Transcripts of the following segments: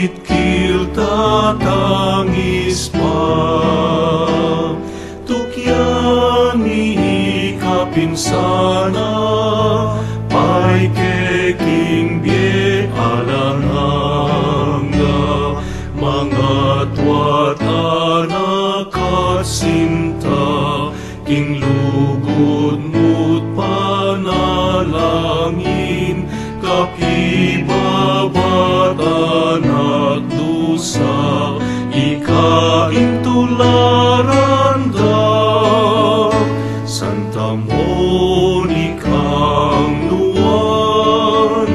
Magbitkil tatangis pa, tukyan ni kapinsana, pay keking bie alananga, mga tuwat anak at sinta, king lugod mo't panalangin, kakibabat anak dusa, ikain tularan da. Santa Monicang luwan,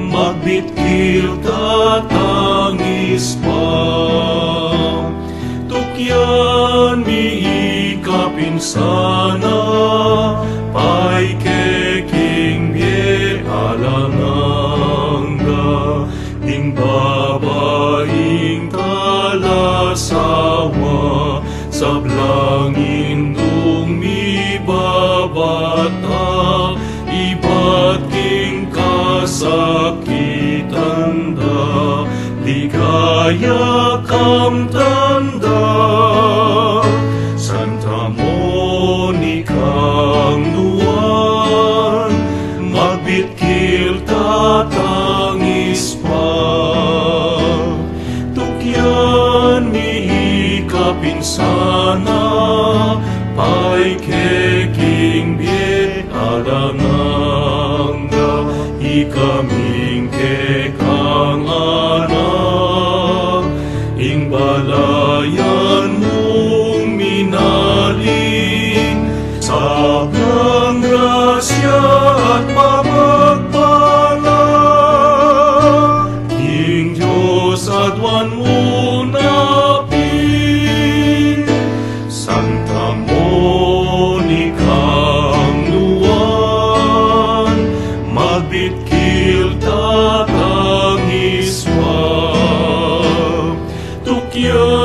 magbitkil tatangis pa, tukyan mi ikapinsana, pay keking bie alananga, ding babaing talasawa, sablangin dumibabata, iba't king kasakitan da, ligaya kam tanda. Santa Monicang luwan, magbitkil tatangis pa, tukyan ni ikapinsana, pay keking bie alananga, ikaming kekang anak, ing balayan mong minaling, sa ng grasya at mapagpala, ing Diyos adwan mo napin. Santa Monicang luwan, magbitkil tatangis pa, tukyan